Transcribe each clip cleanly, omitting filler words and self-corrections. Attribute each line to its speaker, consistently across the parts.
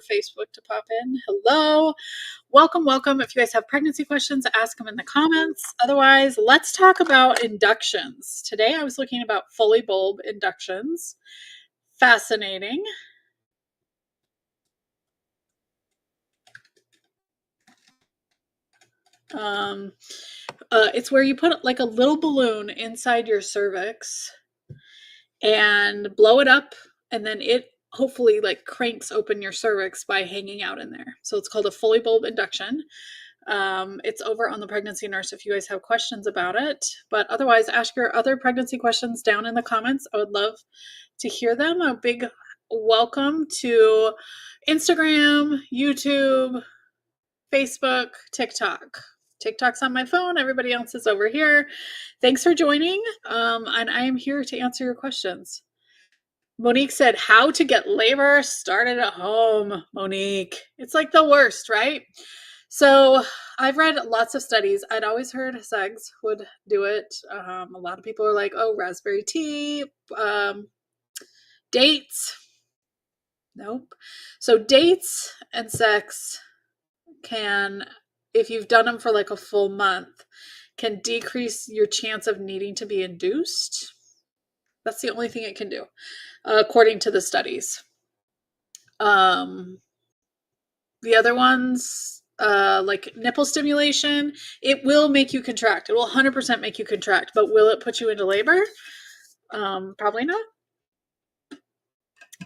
Speaker 1: Facebook to pop in. Hello. Welcome, welcome. If you guys have pregnancy questions, ask them in the comments. Otherwise, let's talk about inductions. Today I was looking about Foley bulb inductions. Fascinating. It's where you put like a little balloon inside your cervix and blow it up, and then it hopefully like cranks open your cervix by hanging out in there. So it's called a Foley bulb induction. It's over on the Pregnancy Nurse if you guys have questions about it. But otherwise, ask your other pregnancy questions down in the comments. I would love to hear them. A big welcome to Instagram, YouTube, Facebook, TikTok. TikTok's on my phone. Everybody else is over here. Thanks for joining. And I am here to answer your questions. Monique said, how to get labor started at home. Monique, it's like the worst, right? So I've read lots of studies. I'd always heard segs would do it. A lot of people are like, oh, raspberry tea, dates. Nope. So dates and sex can, if you've done them for like a full month, can decrease your chance of needing to be induced. That's the only thing it can do, according to the studies. The other ones, like nipple stimulation, it will make you contract. It will 100% make you contract, but will it put you into labor? Probably not.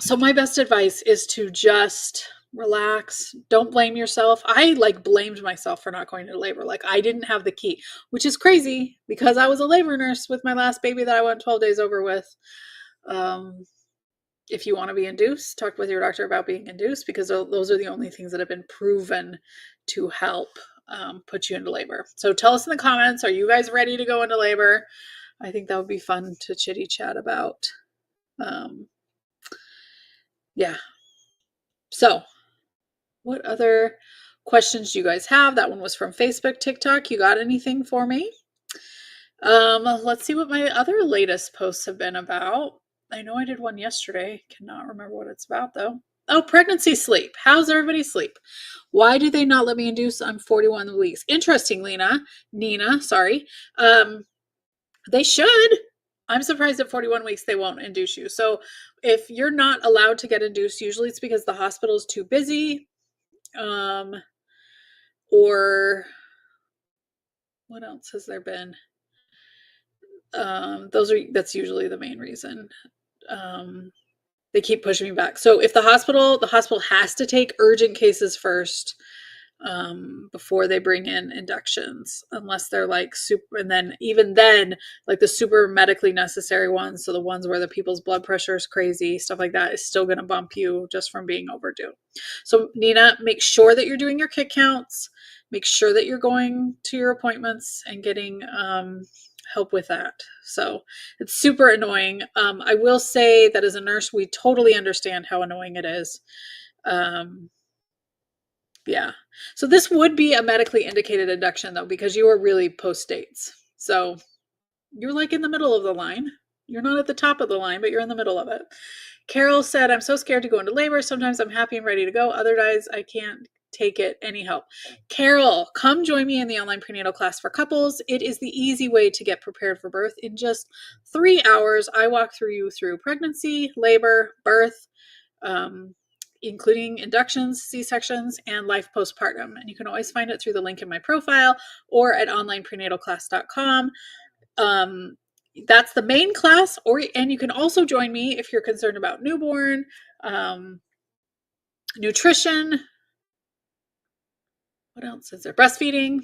Speaker 1: So my best advice is to just relax. Don't blame yourself. I like blamed myself for not going into labor. Like I didn't have the key, which is crazy because I was a labor nurse with my last baby that I went 12 days over with. If you want to be induced, talk with your doctor about being induced, because those are the only things that have been proven to help put you into labor. So tell us in the comments, are you guys ready to go into labor? I think that would be fun to chitty chat about. Yeah. So what other questions do you guys have? That one was from Facebook, TikTok. You got anything for me? Let's see what my other latest posts have been about. I know I did one yesterday. Cannot remember what it's about though. Oh, pregnancy sleep. How's everybody sleep? Why do they not let me induce? I'm 41 weeks. Interesting, Nina, sorry. They should. I'm surprised at 41 weeks they won't induce you. So if you're not allowed to get induced, usually it's because the hospital is too busy. Or what else has there been? That's usually the main reason. They keep pushing me back. So if the hospital has to take urgent cases first, before they bring in inductions, unless they're like super, and then even then, like the super medically necessary ones, so the ones where the people's blood pressure is crazy, stuff like that, is still going to bump you just from being overdue. So Nina, make sure that you're doing your kick counts, make sure that you're going to your appointments and getting help with that. So it's super annoying. I will say that as a nurse, we totally understand how annoying it is. Yeah. So this would be a medically indicated induction though, because you are really post dates. So you're like in the middle of the line. You're not at the top of the line, but you're in the middle of it. Carol said, I'm so scared to go into labor. Sometimes I'm happy and ready to go. Other days I can't take it. Any help? Carol, come join me in the online prenatal class for couples. It is the easy way to get prepared for birth. In just 3 hours, I walk you through pregnancy, labor, birth, including inductions, C-sections, and life postpartum. And you can always find it through the link in my profile or at onlineprenatalclass.com. That's the main class, and you can also join me if you're concerned about newborn, nutrition. What else is there? Breastfeeding.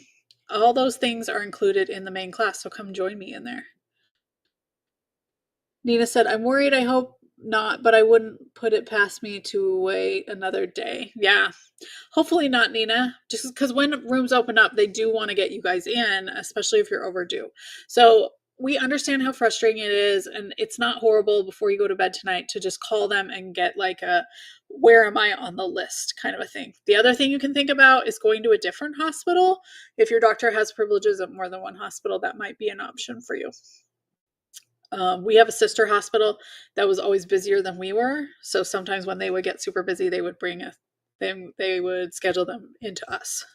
Speaker 1: All those things are included in the main class, so come join me in there. Nina said, I'm worried. I hope not, but I wouldn't put it past me to wait another day. Yeah, hopefully not, Nina, just because when rooms open up, they do want to get you guys in, especially if you're overdue. So we understand how frustrating it is, and it's not horrible before you go to bed tonight to just call them and get like a where am I on the list kind of a thing. The other thing you can think about is going to a different hospital. If your doctor has privileges at more than one hospital, that might be an option for you. We have a sister hospital that was always busier than we were. So sometimes when they would get super busy, they would bring then they would schedule them into us.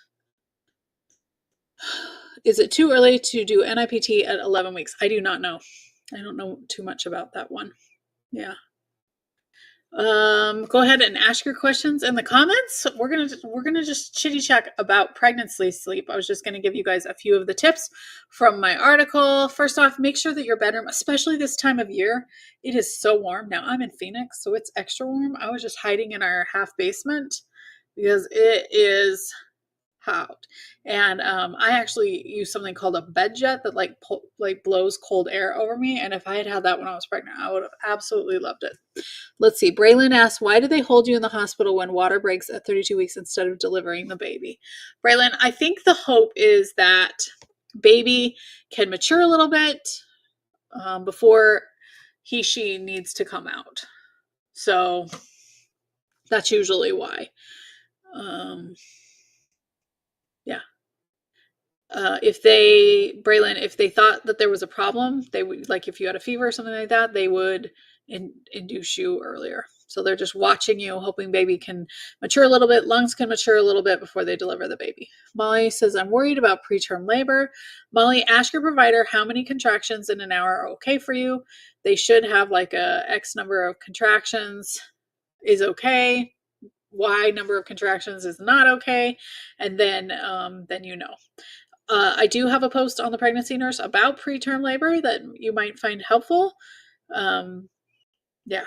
Speaker 1: Is it too early to do NIPT at 11 weeks? I do not know. I don't know too much about that one. Yeah. Go ahead and ask your questions in the comments. We're gonna just chitty chat about pregnancy sleep. I was just gonna give you guys a few of the tips from my article. First off, make sure that your bedroom, especially this time of year, it is so warm. Now I'm in Phoenix, so it's extra warm. I was just hiding in our half basement because it is hot. And I actually use something called a bed jet that like blows cold air over me. And if I had had that when I was pregnant, I would have absolutely loved it. Let's see. Braylon asks, why do they hold you in the hospital when water breaks at 32 weeks instead of delivering the baby? Braylon, I think the hope is that baby can mature a little bit before she needs to come out. So that's usually why. Yeah. Braylon, if they thought that there was a problem, they would, like if you had a fever or something like that, they would induce you earlier. So they're just watching you, hoping baby can mature a little bit, lungs can mature a little bit before they deliver the baby. Molly says, I'm worried about preterm labor. Molly, ask your provider how many contractions in an hour are okay for you. They should have like a X number of contractions is okay. Y number of contractions is not okay. And then you know. I do have a post on the Pregnancy Nurse about preterm labor that you might find helpful. Yeah,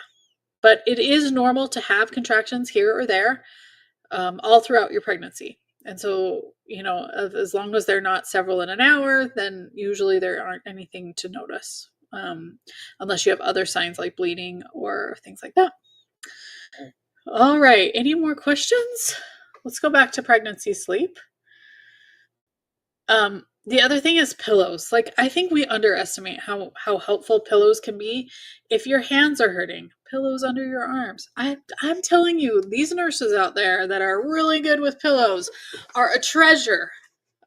Speaker 1: but it is normal to have contractions here or there all throughout your pregnancy. And so, you know, as long as they're not several in an hour, then usually there aren't anything to notice, unless you have other signs like bleeding or things like that. All right, any more questions? Let's go back to pregnancy sleep. The other thing is pillows. Like, I think we underestimate how helpful pillows can be. If your hands are hurting, pillows under your arms. I'm telling you, these nurses out there that are really good with pillows are a treasure.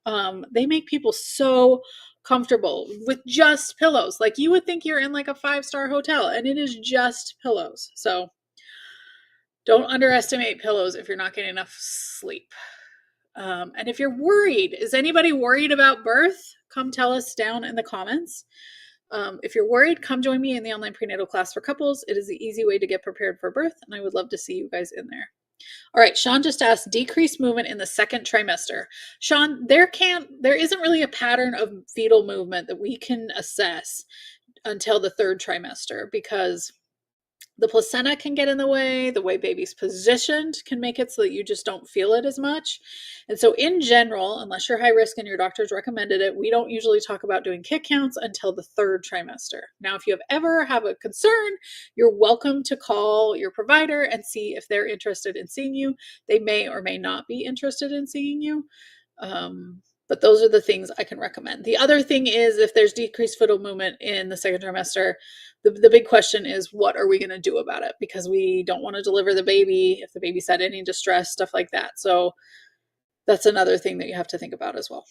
Speaker 1: They make people so comfortable with just pillows. Like, you would think you're in like a 5-star hotel, and it is just pillows. So don't underestimate pillows if you're not getting enough sleep. And if you're worried, is anybody worried about birth? Come tell us down in the comments. If you're worried, come join me in the online prenatal class for couples. It is the easy way to get prepared for birth, and I would love to see you guys in there. All right, Sean just asked, decreased movement in the second trimester. Sean, there isn't really a pattern of fetal movement that we can assess until the third trimester, because the placenta can get in the way baby's positioned can make it so that you just don't feel it as much. And so in general, unless you're high risk and your doctor's recommended it, we don't usually talk about doing kick counts until the third trimester. Now, if you ever have a concern, you're welcome to call your provider and see if they're interested in seeing you. They may or may not be interested in seeing you. But those are the things I can recommend. The other thing is, if there's decreased fetal movement in the second trimester, the big question is, what are we going to do about it? Because we don't want to deliver the baby if the baby's had any distress, stuff like that. So that's another thing that you have to think about as well.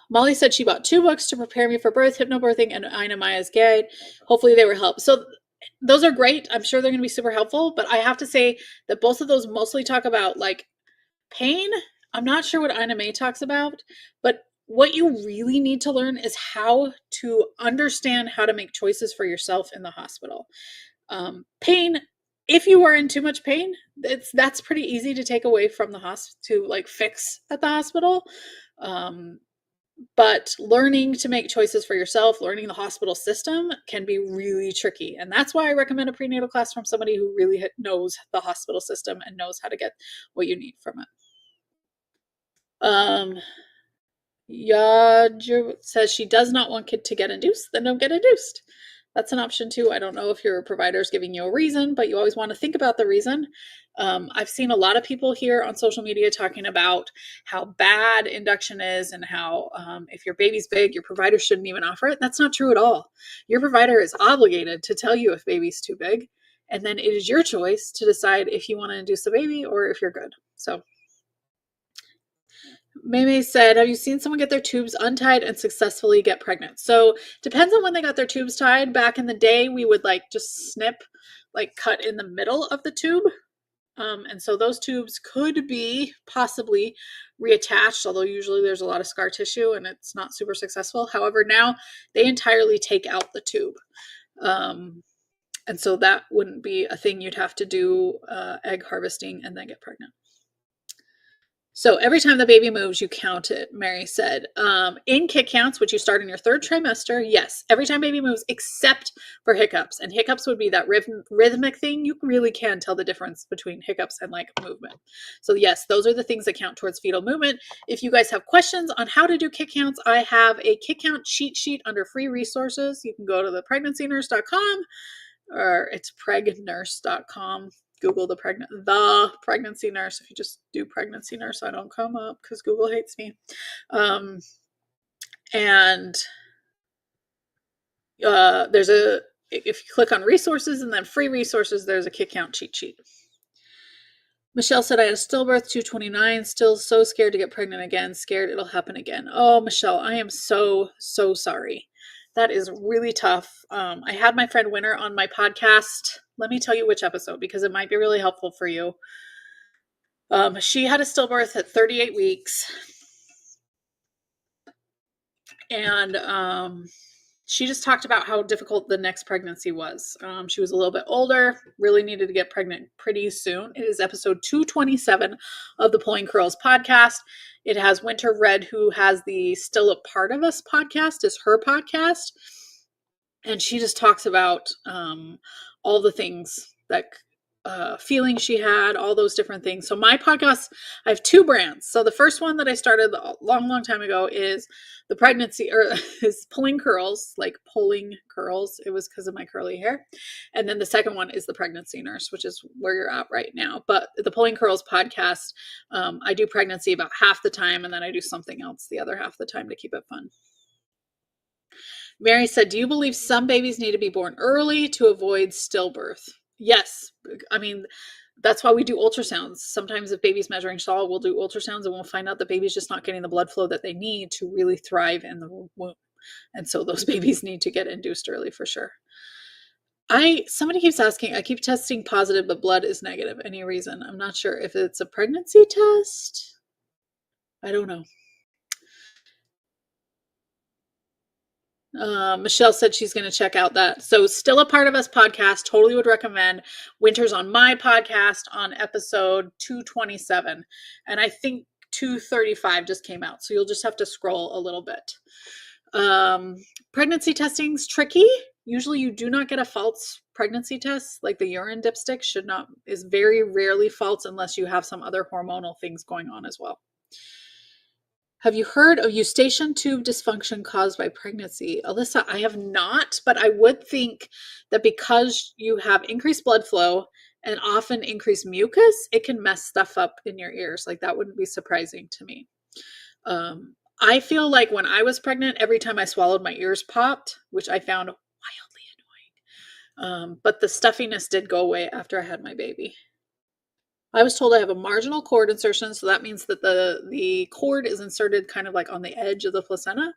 Speaker 1: Molly said she bought 2 books to prepare me for birth, Hypnobirthing and Ina Maya's Guide. Hopefully they were help. So those are great. I'm sure they're going to be super helpful, but I have to say that both of those mostly talk about like pain. I'm not sure what Ina May talks about, but what you really need to learn is how to understand how to make choices for yourself in the hospital. Pain, if you are in too much pain, that's pretty easy to take away from the hospital, to like fix at the hospital. But learning to make choices for yourself, learning the hospital system can be really tricky. And that's why I recommend a prenatal class from somebody who really knows the hospital system and knows how to get what you need from it. Yaj says she does not want kid to get induced, then don't get induced. That's an option too. I don't know if your provider is giving you a reason, but you always want to think about the reason. I've seen a lot of people here on social media talking about how bad induction is and how if your baby's big, your provider shouldn't even offer it. That's not true at all. Your provider is obligated to tell you if baby's too big, and then it is your choice to decide if you want to induce the baby or if you're good. So Maymay said, have you seen someone get their tubes untied and successfully get pregnant? So depends on when they got their tubes tied. Back in the day, we would like just snip, like cut in the middle of the tube. And so those tubes could be possibly reattached, although usually there's a lot of scar tissue and it's not super successful. However, now they entirely take out the tube. And so that wouldn't be a thing you'd have to do egg harvesting and then get pregnant. So every time the baby moves, you count it, Mary said. In kick counts, which you start in your third trimester, yes, every time baby moves, except for hiccups. And hiccups would be that rhythmic thing. You really can tell the difference between hiccups and like movement. So yes, those are the things that count towards fetal movement. If you guys have questions on how to do kick counts, I have a kick count cheat sheet under free resources. You can go to thepregnancy-nurse.com or it's pregnurse.com. Google the pregnancy nurse. If you just do pregnancy nurse, I don't come up because Google hates me. And there's if you click on resources and then free resources, there's a kick count cheat sheet. Michelle said, I had a stillbirth, 229, still so scared to get pregnant again, scared it'll happen again. Oh, Michelle, I am so sorry. That is really tough. I had my friend Winter on my podcast. Let me tell you which episode because it might be really helpful for you. She had a stillbirth at 38 weeks. And she just talked about how difficult the next pregnancy was. She was a little bit older, really needed to get pregnant pretty soon. It is episode 227 of the Pulling Curls podcast. It has Winter Red, who has the Still a Part of Us podcast, is her podcast. And she just talks about all the things that feelings she had, all those different things. So my podcast, I have two brands. So the first one that I started a long time ago is the pregnancy, or is Pulling Curls, like pulling curls. It was because of my curly hair. And then the second one is the Pregnancy Nurse, which is where you're at right now. But the Pulling Curls podcast, I do pregnancy about half the time, and then I do something else the other half the time to keep it fun. Mary said, do you believe some babies need to be born early to avoid stillbirth? Yes. I mean, that's why we do ultrasounds. Sometimes if baby's measuring Shaw, we'll do ultrasounds and we'll find out the baby's just not getting the blood flow that they need to really thrive in the womb. And so those babies need to get induced early for sure. Somebody keeps asking, I keep testing positive, but blood is negative. Any reason? I'm not sure if it's a pregnancy test. I don't know. Michelle said she's going to check out that. So Still a Part of Us podcast. Totally would recommend. Winter's on my podcast on episode 227. And I think 235 just came out. So you'll just have to scroll a little bit. Pregnancy testing's tricky. Usually you do not get a false pregnancy test. Like the urine dipstick is very rarely false unless you have some other hormonal things going on as well. Have you heard of eustachian tube dysfunction caused by pregnancy? Alyssa, I have not, but I would think that because you have increased blood flow and often increased mucus, it can mess stuff up in your ears. Like that wouldn't be surprising to me. I feel like when I was pregnant, every time I swallowed, my ears popped, which I found wildly annoying. But the stuffiness did go away after I had my baby. I was told I have a marginal cord insertion, so that means that the cord is inserted kind of like on the edge of the placenta,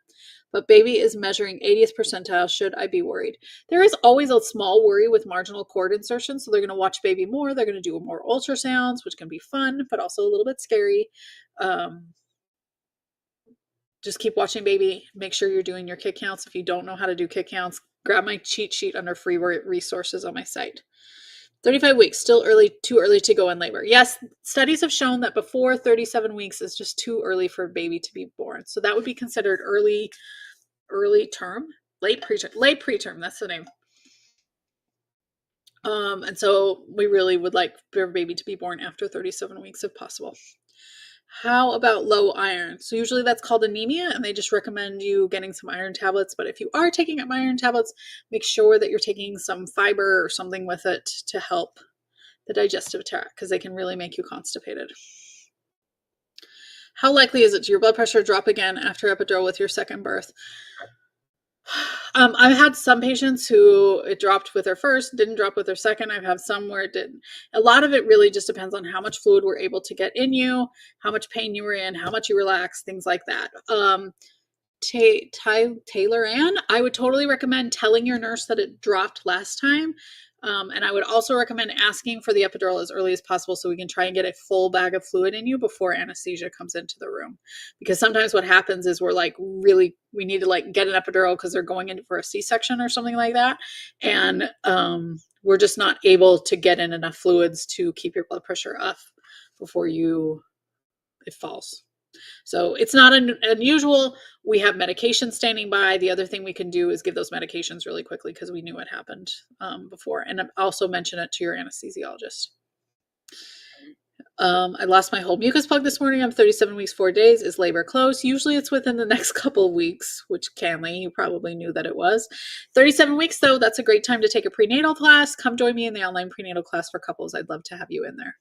Speaker 1: but baby is measuring 80th percentile. Should I be worried? There is always a small worry with marginal cord insertion, so they're going to watch baby more. They're going to do more ultrasounds, which can be fun, but also a little bit scary. Just keep watching baby. Make sure you're doing your kick counts. If you don't know how to do kick counts, grab my cheat sheet under free resources on my site. 35 weeks, still too early to go in labor. Yes, studies have shown that before 37 weeks is just too early for a baby to be born. So that would be considered late preterm, that's the name. And so we really would like for a baby to be born after 37 weeks if possible. How about low iron? So usually that's called anemia, and they just recommend you getting some iron tablets. But if you are taking up iron tablets, make sure that you're taking some fiber or something with it to help the digestive tract, because they can really make you constipated. How likely is it to your blood pressure drop again after epidural with your second birth? I've had some patients who it dropped with their first, didn't drop with their second. I've had some where it didn't. A lot of it really just depends on how much fluid we're able to get in you, how much pain you were in, how much you relax, things like that. Taylor Ann, I would totally recommend telling your nurse that it dropped last time. And I would also recommend asking for the epidural as early as possible so we can try and get a full bag of fluid in you before anesthesia comes into the room. Because sometimes what happens is we're like we need to like get an epidural because they're going in for a C-section or something like that. And we're just not able to get in enough fluids to keep your blood pressure up before it falls. So it's not unusual. We have medication standing by. The other thing we can do is give those medications really quickly because we knew what happened before. And also mention it to your anesthesiologist. I lost my whole mucus plug this morning. I'm 37 weeks, 4 days. Is labor close? Usually it's within the next couple of weeks, which Canley, you probably knew that it was. 37 weeks, though, that's a great time to take a prenatal class. Come join me in the online prenatal class for couples. I'd love to have you in there.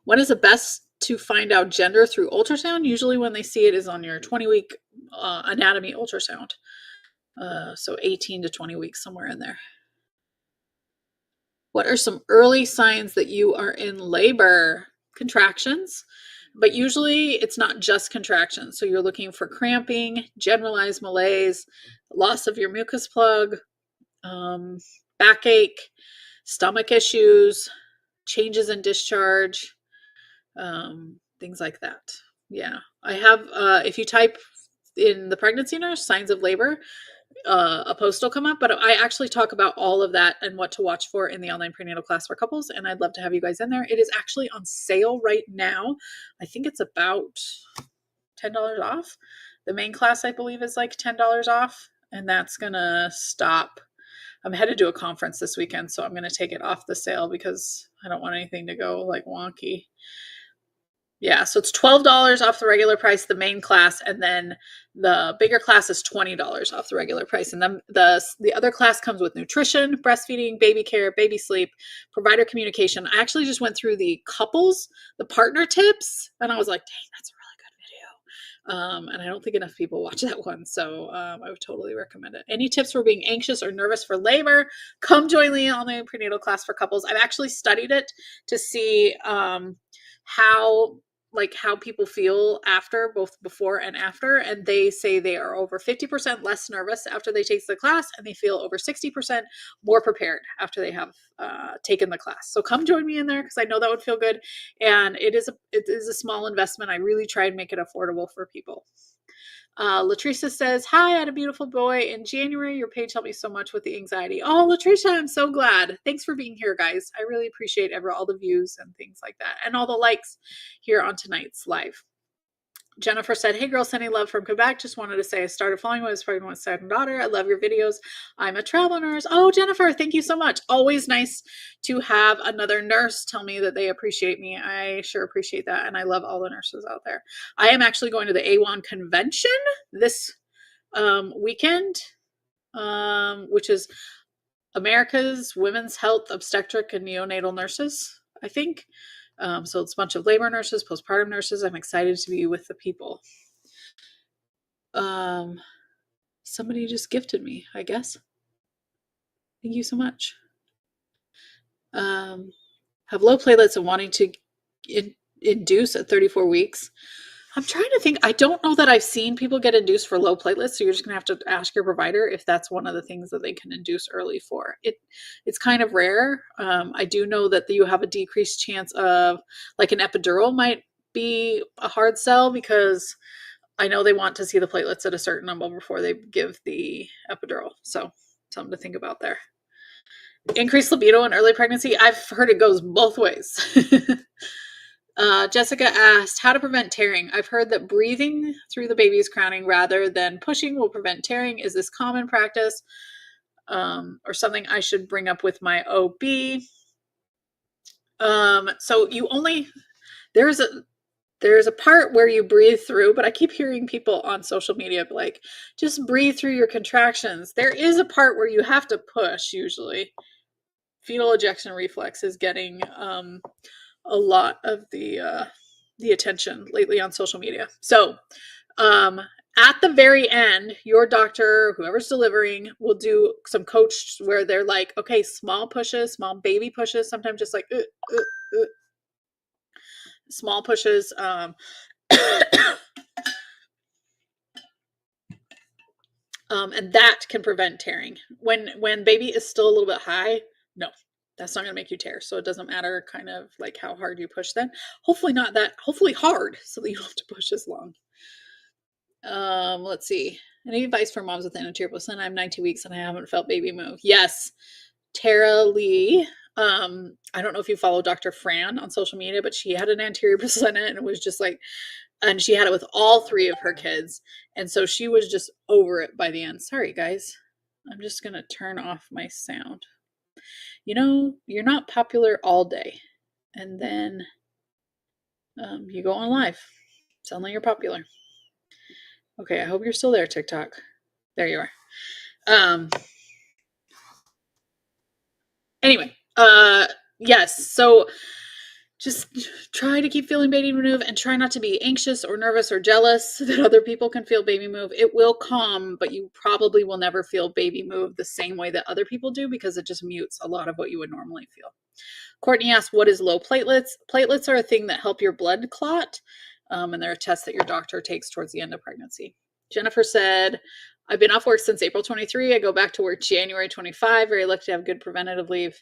Speaker 1: When is the best to find out gender through ultrasound? Usually when they see it is on your 20-week anatomy ultrasound. So 18 to 20 weeks, somewhere in there. What are some early signs that you are in labor? Contractions, but usually it's not just contractions. So you're looking for cramping, generalized malaise, loss of your mucus plug, backache, stomach issues, changes in discharge, things like that. Yeah, I have, if you type in the pregnancy nurse, signs of labor, a post will come up, but I actually talk about all of that and what to watch for in the online prenatal class for couples, and I'd love to have you guys in there. It is actually on sale right now. I think it's about $10 off. The main class, I believe, is like $10 off, and that's gonna stop. I'm headed to a conference this weekend, so I'm gonna take it off the sale because I don't want anything to go like wonky. Yeah, so it's $12 off the regular price, the main class, and then the bigger class is $20 off the regular price. And then the other class comes with nutrition, breastfeeding, baby care, baby sleep, provider communication. I actually just went through the couples, the partner tips, and I was like, dang, that's a really good video. And I don't think enough people watch that one, so I would totally recommend it. Any tips for being anxious or nervous for labor? Come join me on the prenatal class for couples. I've actually studied it to see how people feel after, both before and after, and they say they are over 50% less nervous after they take the class, and they feel over 60% more prepared after they have taken the class. So come join me in there because I know that would feel good, and it is a small investment. I really try and make it affordable for people. Latricia says, hi, I had a beautiful boy in January. Your page helped me so much with the anxiety. Oh, Latricia, I'm so glad. Thanks for being here, guys. I really appreciate all the views and things like that, and all the likes here on tonight's live. Jennifer said, hey girl, sending love from Quebec. Just wanted to say I started following when I was pregnant with second daughter. I love your videos. I'm a travel nurse. Oh, Jennifer, thank you so much. Always nice to have another nurse tell me that they appreciate me. I sure appreciate that. And I love all the nurses out there. I am actually going to the AWHONN convention this weekend, which is America's Women's Health Obstetric and Neonatal Nurses, I think. So it's a bunch of labor nurses, postpartum nurses. I'm excited to be with the people. Somebody just gifted me, I guess. Thank you so much. Have low platelets and wanting to induce at 34 weeks. I'm trying to think. I don't know that I've seen people get induced for low platelets, so you're just going to have to ask your provider if that's one of the things that they can induce early for. It's kind of rare. I do know that you have a decreased chance of, like, an epidural might be a hard sell because I know they want to see the platelets at a certain number before they give the epidural. So something to think about there. Increased libido in early pregnancy. I've heard it goes both ways. Jessica asked how to prevent tearing. I've heard that breathing through the baby's crowning rather than pushing will prevent tearing. Is this common practice or something I should bring up with my OB? So there's a part where you breathe through, but I keep hearing people on social media like, just breathe through your contractions. There is a part where you have to push usually. Fetal ejection reflex is getting a lot of the attention lately on social media. So at the very end, your doctor, whoever's delivering, will do some coached where they're like, okay, small pushes, small baby pushes, sometimes just like small pushes. And that can prevent tearing. When baby is still a little bit high, no, that's not going to make you tear. So it doesn't matter kind of like how hard you push then. Hopefully not that, hopefully hard so that you don't have to push as long. Let's see. Any advice for moms with anterior placenta? I'm 19 weeks and I haven't felt baby move. Yes. Tara Lee. I don't know if you follow Dr. Fran on social media, but she had an anterior placenta and it was just like, and she had it with all 3 of her kids. And so she was just over it by the end. Sorry, guys. I'm just going to turn off my sound. You know, you're not popular all day. And then you go on live. Suddenly you're popular. Okay, I hope you're still there, TikTok. There you are. Anyway, yes. So just try to keep feeling baby move and try not to be anxious or nervous or jealous that other people can feel baby move. It will calm, but you probably will never feel baby move the same way that other people do because it just mutes a lot of what you would normally feel. Courtney asked, what is low platelets? Platelets are a thing that help your blood clot, and they're a test that your doctor takes towards the end of pregnancy. Jennifer said, I've been off work since April 23. I go back to work January 25. Very lucky to have good preventative leave.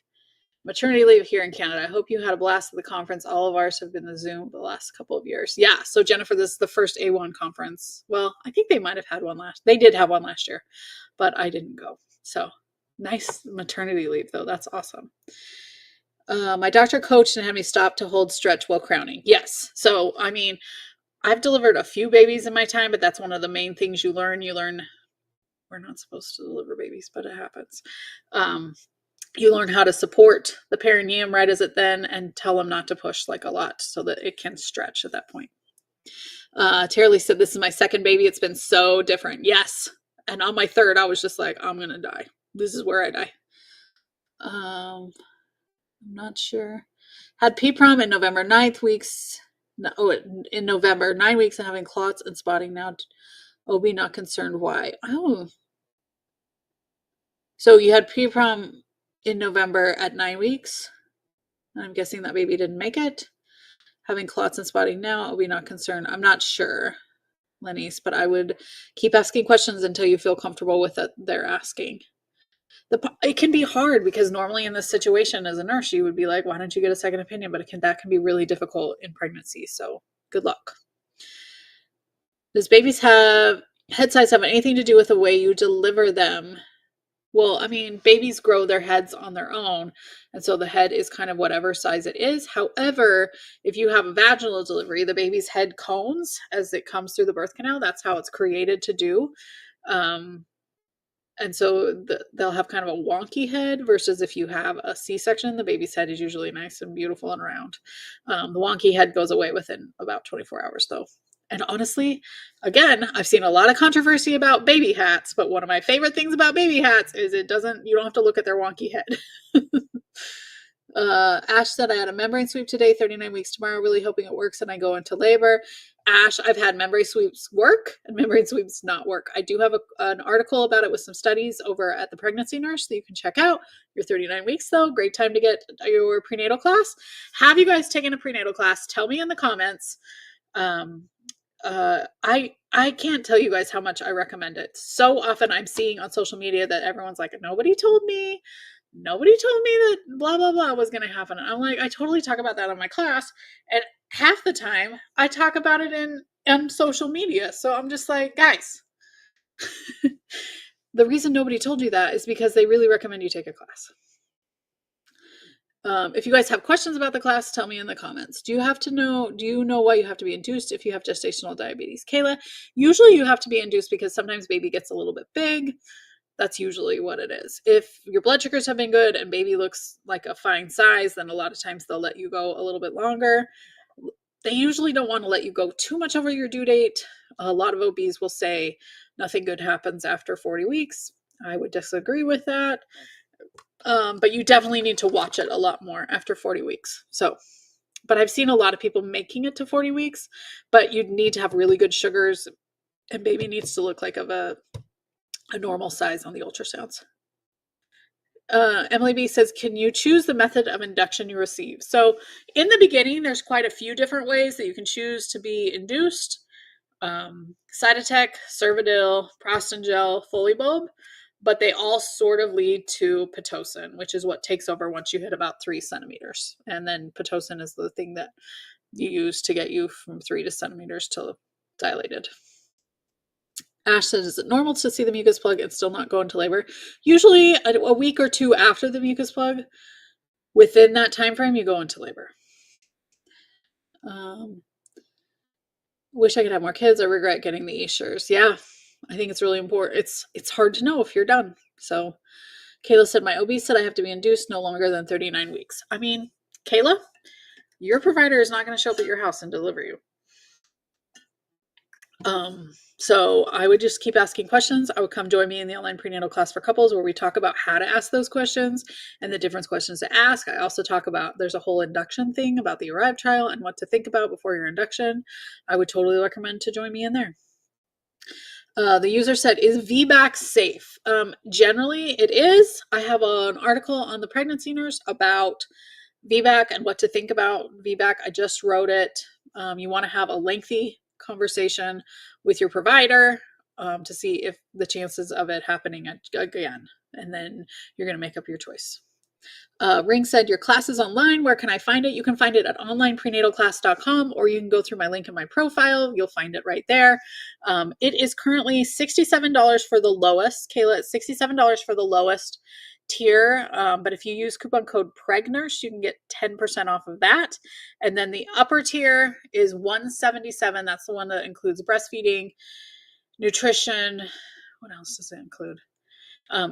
Speaker 1: Maternity leave here in Canada. I hope you had a blast at the conference. All of ours have been the Zoom the last couple of years. Yeah. So Jennifer, this is the first A1 conference. Well, I think they might have had one they did have one last year, but I didn't go. So nice maternity leave though. That's awesome. My doctor coached and had me stop to hold stretch while crowning. Yes. So, I mean, I've delivered a few babies in my time, but that's one of the main things you learn. You learn we're not supposed to deliver babies, but it happens. You learn how to support the perineum right as it then and tell them not to push like a lot so that it can stretch at that point. Tara Lee said, this is my second baby. It's been so different. Yes. And on my third, I was just like, I'm going to die. This is where I die. I'm not sure. Had PPROM in November, 9th weeks. In November, 9 weeks and having clots and spotting now. OB not concerned why. Oh. So you had PPROM in November at 9 weeks. I'm guessing that baby didn't make it. Having clots and spotting now, I'll be not concerned. I'm not sure, Lenny's, but I would keep asking questions until you feel comfortable with it they're asking. It can be hard because normally in this situation as a nurse, you would be like, why don't you get a second opinion? But that can be really difficult in pregnancy. So good luck. Does babies have head size have anything to do with the way you deliver them? Well, I mean, babies grow their heads on their own. And so the head is kind of whatever size it is. However, if you have a vaginal delivery, the baby's head cones as it comes through the birth canal. That's how it's created to do. And so they'll have kind of a wonky head versus if you have a C-section, the baby's head is usually nice and beautiful and round. The wonky head goes away within about 24 hours though. And honestly, again, I've seen a lot of controversy about baby hats, but one of my favorite things about baby hats is you don't have to look at their wonky head. Ash said, I had a membrane sweep today, 39 weeks tomorrow, really hoping it works and I go into labor. Ash, I've had membrane sweeps work and membrane sweeps not work. I do have an article about it with some studies over at the Pregnancy Nurse that you can check out. You're 39 weeks though, great time to get your prenatal class. Have you guys taken a prenatal class? Tell me in the comments. I can't tell you guys how much I recommend it. So often I'm seeing on social media that everyone's like, nobody told me that blah, blah, blah was going to happen. And I'm like, I totally talk about that in my class. And half the time I talk about it in social media. So I'm just like, guys, the reason nobody told you that is because they really recommend you take a class. If you guys have questions about the class, tell me in the comments. Do you know why you have to be induced if you have gestational diabetes? Kayla, usually you have to be induced because sometimes baby gets a little bit big. That's usually what it is. If your blood sugars have been good and baby looks like a fine size, then a lot of times they'll let you go a little bit longer. They usually don't want to let you go too much over your due date. A lot of OBs will say nothing good happens after 40 weeks. I would disagree with that. But you definitely need to watch it a lot more after 40 weeks. But I've seen a lot of people making it to 40 weeks, but you need to have really good sugars And baby needs to look like of a normal size on the ultrasounds. Emily B says, can you choose the method of induction you receive? So in the beginning, there's quite a few different ways that you can choose to be induced. Cytotec, Cervidil, Prostangel, Folibulb, but they all sort of lead to Pitocin, which is what takes over once you hit about 3 centimeters. And then Pitocin is the thing that you use to get you from 3 to centimeters to dilated. Ash says, is it normal to see the mucus plug and still not go into labor? Usually a week or two after the mucus plug, within that time frame, you go into labor. Wish I could have more kids. I regret getting the Eschers. Yeah, I think it's really important. It's hard to know if you're done. So Kayla said, my OB said I have to be induced no longer than 39 weeks. I mean, Kayla, your provider is not going to show up at your house and deliver you. So I would just keep asking questions. I would come join me in the online prenatal class for couples where we talk about how to ask those questions and the different questions to ask. I also talk about, there's a whole induction thing about the ARRIVE trial and what to think about before your induction. I would totally recommend to join me in there. The user said, is VBAC safe? Generally it is. I have an article on the Pregnancy Nurse about VBAC and what to think about VBAC. I just wrote it. You want to have a lengthy conversation with your provider to see if the chances of it happening again, and then you're going to make up your choice. Ring said, your class is online. Where can I find it? You can find it at onlineprenatalclass.com, or you can go through my link in my profile. You'll find it right there. It is currently $67 for the lowest. Kayla, it's $67 for the lowest tier. But if you use coupon code PREGNURSE, you can get 10% off of that. And then the upper tier is $177. That's the one that includes breastfeeding, nutrition. What else does it include?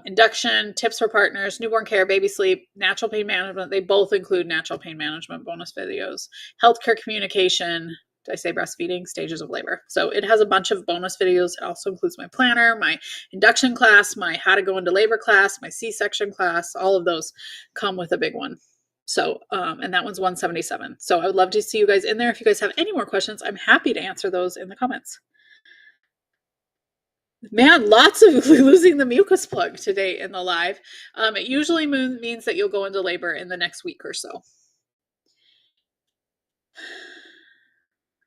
Speaker 1: Induction, tips for partners, newborn care, baby sleep, natural pain management. They both include natural pain management bonus videos, healthcare communication. Did I say breastfeeding? Stages of labor. So it has a bunch of bonus videos. It also includes my planner, my induction class, my how to go into labor class, my C-section class. All of those come with a big one. So, and that one's $177. So I would love to see you guys in there. If you guys have any more questions, I'm happy to answer those in the comments. Man, lots of losing the mucus plug today in the live. It usually means that you'll go into labor in the next week or so.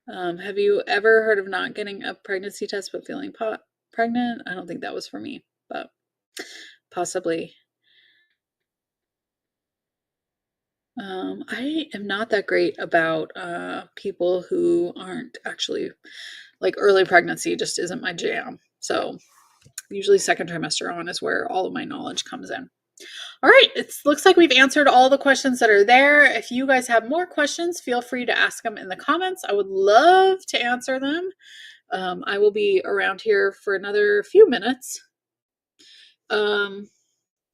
Speaker 1: Have you ever heard of not getting a pregnancy test but feeling pregnant? I don't think that was for me, but possibly. I am not that great about people who aren't actually, like, early pregnancy just isn't my jam. So usually second trimester on is where all of my knowledge comes in. All right, it looks like we've answered all the questions that are there. If you guys have more questions, feel free to ask them in the comments. I would love to answer them. I will be around here for another few minutes.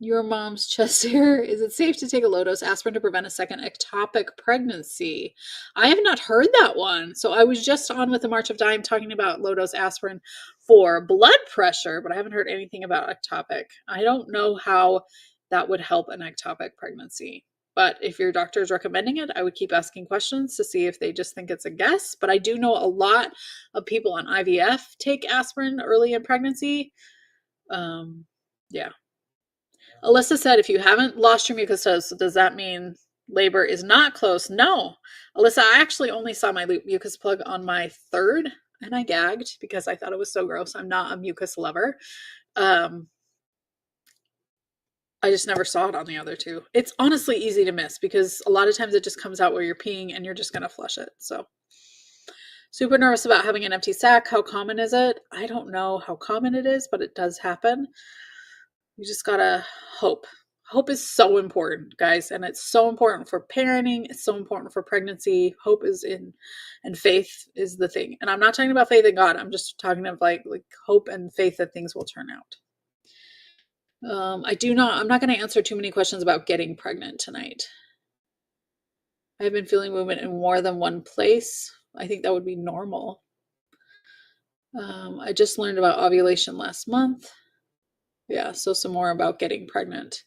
Speaker 1: Your mom's chest hair. Is it safe to take a low-dose aspirin to prevent a second ectopic pregnancy? I have not heard that one. So I was just on with the March of Dime talking about low-dose aspirin for blood pressure, but I haven't heard anything about ectopic. I don't know how that would help an ectopic pregnancy. But if your doctor is recommending it, I would keep asking questions to see if they just think it's a guess. But I do know a lot of people on IVF take aspirin early in pregnancy. Yeah. Alyssa said, if you haven't lost your mucus, does that mean labor is not close? No. Alyssa, I actually only saw my mucus plug on my 3rd, and I gagged because I thought it was so gross. I'm not a mucus lover. I just never saw it on the other 2. It's honestly easy to miss because a lot of times it just comes out where you're peeing and you're just going to flush it. So super nervous about having an empty sac. How common is it? I don't know how common it is, but it does happen. You just gotta hope. Hope is so important, guys, and it's so important for parenting. It's so important for pregnancy. Hope is and faith is the thing. And I'm not talking about faith in God. I'm just talking of like hope and faith that things will turn out. I'm not going to answer too many questions about getting pregnant tonight. I've been feeling movement in more than one place. I think that would be normal. I just learned about ovulation last month. Yeah, so some more about getting pregnant.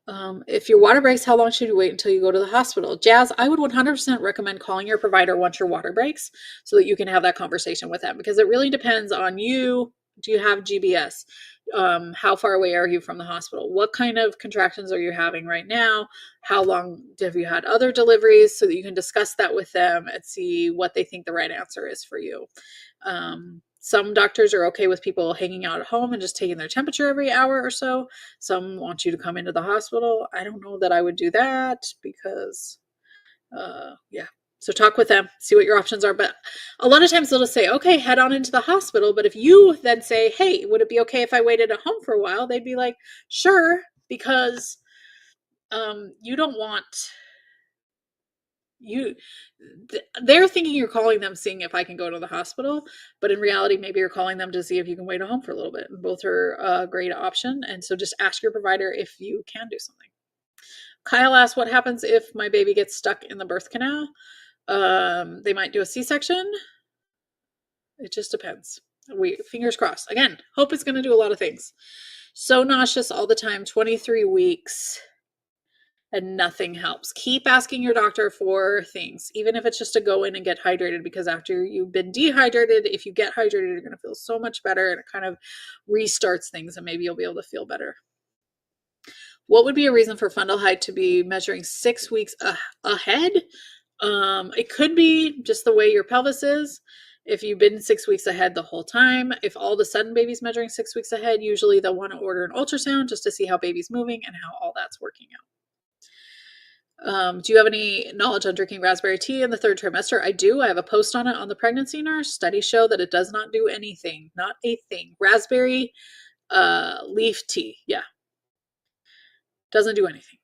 Speaker 1: If your water breaks, how long should you wait until you go to the hospital? Jazz, I would 100% recommend calling your provider once your water breaks so that you can have that conversation with them, because it really depends on you. Do you have GBS? How far away are you from the hospital? What kind of contractions are you having right now? How long have you had other deliveries, so that you can discuss that with them and see what they think the right answer is for you. Some doctors are okay with people hanging out at home and just taking their temperature every hour or so. Some want you to come into the hospital. I don't know that I would do that because, yeah. So talk with them, see what your options are. But a lot of times they'll just say, okay, head on into the hospital. But if you then say, hey, would it be okay if I waited at home for a while? They'd be like, sure, because you don't want you they're thinking you're calling them seeing if I can go to the hospital, but in reality maybe you're calling them to see if you can wait at home for a little bit. Both are a great option, and so just ask your provider if you can do something. Kyle asked, what happens if my baby gets stuck in the birth canal? They might do a C-section. It just depends. We fingers crossed. Again, hope it's going to do a lot of things. So nauseous all the time, 23 weeks. And nothing helps. Keep asking your doctor for things, even if it's just to go in and get hydrated, because after you've been dehydrated, if you get hydrated, you're going to feel so much better, and it kind of restarts things, and maybe you'll be able to feel better. What would be a reason for fundal height to be measuring 6 weeks ahead? It could be just the way your pelvis is. If you've been 6 weeks ahead the whole time, if all of a sudden baby's measuring 6 weeks ahead, usually they'll want to order an ultrasound just to see how baby's moving and how all that's working out. Do you have any knowledge on drinking raspberry tea in the 3rd trimester? I do. I have a post on it on the Pregnancy Nurse. Studies show that it does not do anything. Not a thing. Raspberry leaf tea. Yeah. Doesn't do anything.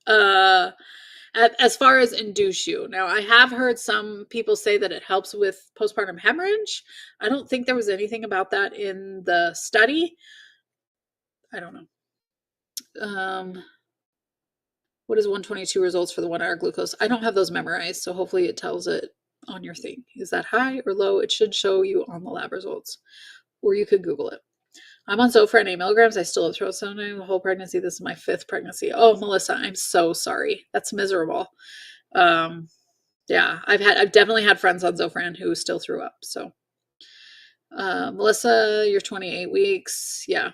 Speaker 1: As far as induce you. Now, I have heard some people say that it helps with postpartum hemorrhage. I don't think there was anything about that in the study. I don't know. What is 122 results for the 1 hour glucose? I don't have those memorized, so hopefully it tells it on your thing. Is that high or low? It should show you on the lab results, or you could Google it. I'm on Zofran 8 milligrams. I still have throat sounding the whole pregnancy. This is my 5th pregnancy. Oh, Melissa, I'm so sorry. That's miserable. Yeah, I've definitely had friends on Zofran who still threw up. So, Melissa, you're 28 weeks. Yeah,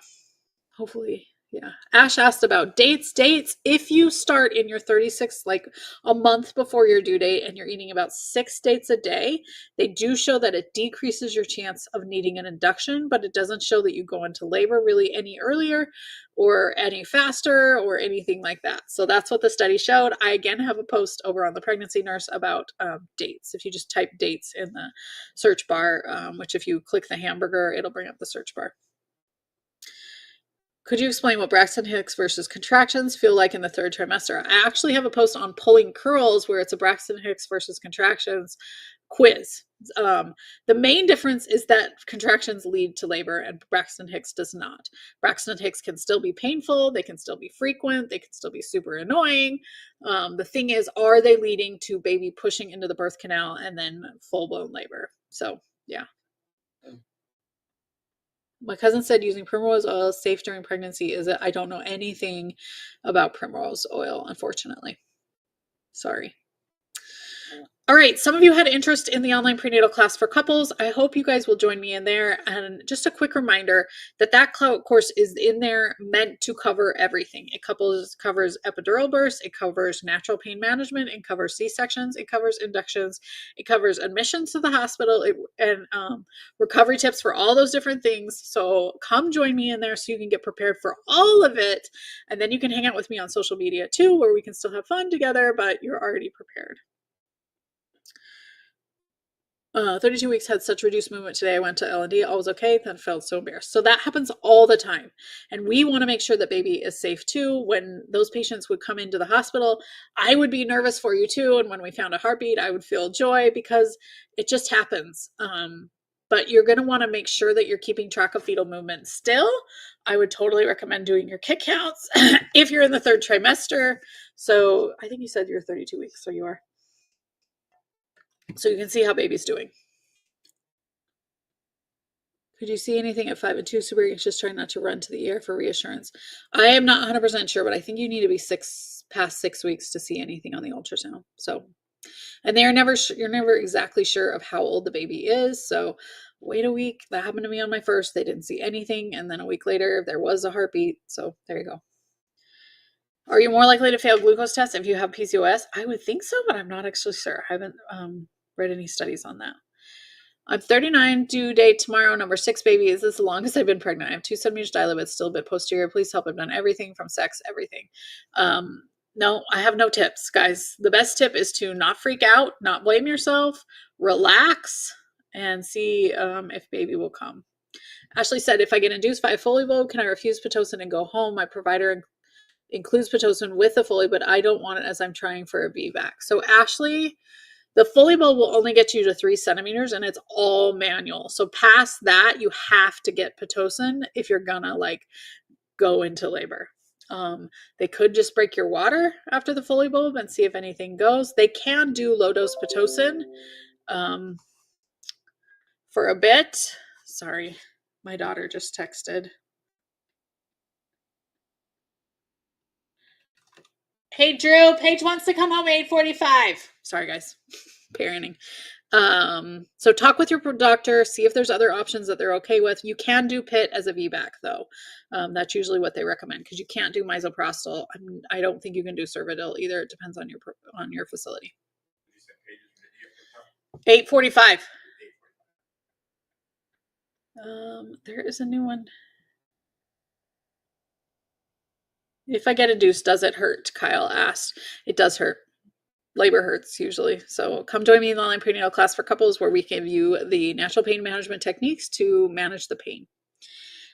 Speaker 1: hopefully. Yeah. Ash asked about dates. If you start in your 36, like a month before your due date, and you're eating about 6 dates a day, they do show that it decreases your chance of needing an induction, but it doesn't show that you go into labor really any earlier or any faster or anything like that. So that's what the study showed. I again have a post over on the Pregnancy Nurse about dates. If you just type dates in the search bar, which if you click the hamburger, it'll bring up the search bar. Could you explain what Braxton Hicks versus contractions feel like in the 3rd trimester? I actually have a post on pulling curls where it's a Braxton Hicks versus contractions quiz. The main difference is that contractions lead to labor and Braxton Hicks does not. Braxton Hicks can still be painful, they can still be frequent, they can still be super annoying. The thing is, are they leading to baby pushing into the birth canal and then full-blown labor? So, yeah. My cousin said using primrose oil is safe during pregnancy. Is it? I don't know anything about primrose oil, unfortunately. Sorry. All right, some of you had interest in the online prenatal class for couples. I hope you guys will join me in there. And just a quick reminder that that course is in there meant to cover everything. It covers epidural births, it covers natural pain management, it covers C-sections, it covers inductions, it covers admissions to the hospital, and recovery tips for all those different things. So come join me in there so you can get prepared for all of it. And then you can hang out with me on social media too, where we can still have fun together, but you're already prepared. 32 weeks had such reduced movement today. I went to L&D, all was okay, then felt so embarrassed. So that happens all the time. And we want to make sure that baby is safe too. When those patients would come into the hospital, I would be nervous for you too. And when we found a heartbeat, I would feel joy because it just happens. But you're going to want to make sure that you're keeping track of fetal movement still. I would totally recommend doing your kick counts if you're in the 3rd trimester. So I think you said you're 32 weeks, so you are. So you can see how baby's doing. Could you see anything at 5 and 2? Super anxious, trying not to run to the ER for reassurance. I am not 100% sure, but I think you need to be past 6 weeks to see anything on the ultrasound. So, and you're never exactly sure of how old the baby is. So wait a week. That happened to me on my first. They didn't see anything. And then a week later, there was a heartbeat. So there you go. Are you more likely to fail glucose tests if you have PCOS? I would think so, but I'm not actually sure. I haven't read any studies on that. I'm 39, due date tomorrow, number 6 baby. Is this the longest I've been pregnant? I have 2 centimeters dilate, still a bit posterior. Please help. I've done everything from sex, everything. No, I have no tips, guys. The best tip is to not freak out, not blame yourself, relax, and see if baby will come. Ashley said, if I get induced by a Foley bulb, can I refuse Pitocin and go home? My provider includes Pitocin with the Foley, but I don't want it as I'm trying for a VBAC. So Ashley, the Foley bulb will only get you to 3 centimeters and it's all manual. So past that, you have to get Pitocin if you're gonna like go into labor. They could just break your water after the Foley bulb and see if anything goes. They can do low dose Pitocin for a bit. Sorry, my daughter just texted. Hey, Drew, Paige wants to come home at 8:45. Sorry, guys. Parenting. So talk with your doctor, see if there's other options that they're okay with. You can do PIT as a VBAC, though. That's usually what they recommend because you can't do misoprostol. I don't think you can do Cervidil either. It depends on your facility. 8:45. There is a new one. If I get induced, does it hurt? Kyle asked. It does hurt. Labor hurts usually. So come join me in the online prenatal class for couples where we give you the natural pain management techniques to manage the pain.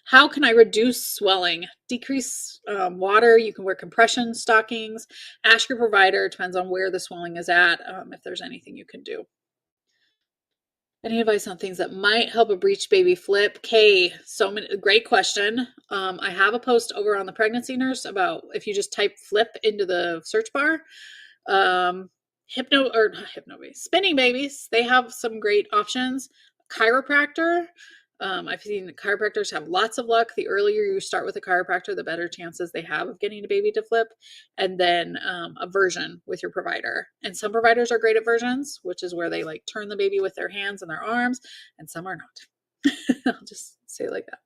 Speaker 1: How can I reduce swelling? Decrease water. You can wear compression stockings. Ask your provider. It depends on where the swelling is at, if there's anything you can do. Any advice on things that might help a breech baby flip? Kay, great question. I have a post over on the Pregnancy Nurse about if you just type flip into the search bar. Spinning babies, they have some great options. Chiropractor, I've seen chiropractors have lots of luck. The earlier you start with a chiropractor, the better chances they have of getting a baby to flip. And then a version with your provider. And some providers are great at versions, which is where they like turn the baby with their hands and their arms, and some are not. I'll just say it like that.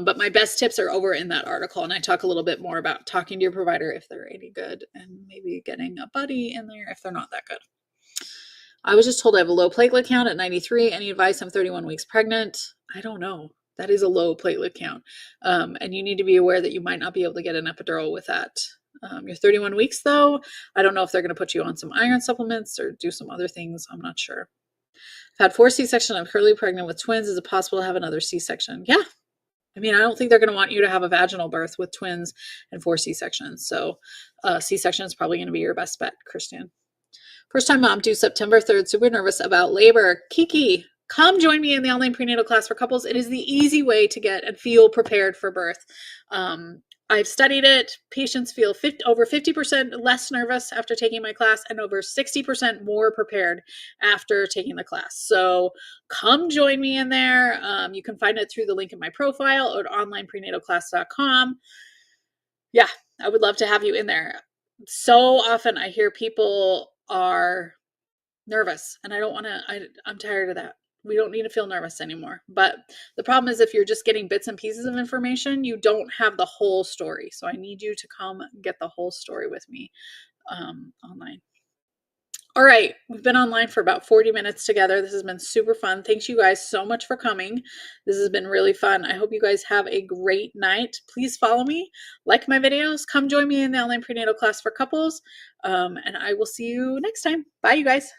Speaker 1: But my best tips are over in that article, and I talk a little bit more about talking to your provider if they're any good, and maybe getting a buddy in there if they're not that good. I was just told I have a low platelet count at 93. Any advice? I'm 31 weeks pregnant. I don't know. That is a low platelet count. And you need to be aware that you might not be able to get an epidural with that. You're 31 weeks though. I don't know if they're going to put you on some iron supplements or do some other things. I'm not sure. I've had 4 C-sections. I'm currently pregnant with twins. Is it possible to have another C-section? Yeah. I mean, I don't think they're going to want you to have a vaginal birth with twins and 4 C-sections. So C-section is probably going to be your best bet, Christian. First time mom due September 3rd. Super nervous about labor. Kiki, come join me in the online prenatal class for couples. It is the easy way to get and feel prepared for birth. I've studied it. Patients feel over 50% less nervous after taking my class and over 60% more prepared after taking the class. So come join me in there. You can find it through the link in my profile or at onlineprenatalclass.com. Yeah, I would love to have you in there. So often I hear people are nervous and I'm tired of that. We don't need to feel nervous anymore. But the problem is if you're just getting bits and pieces of information, you don't have the whole story. So I need you to come get the whole story with me online. All right, we've been online for about 40 minutes together. This has been super fun. Thanks you guys so much for coming. This has been really fun. I hope you guys have a great night. Please follow me, like my videos, come join me in the online prenatal class for couples, and I will see you next time. Bye, you guys.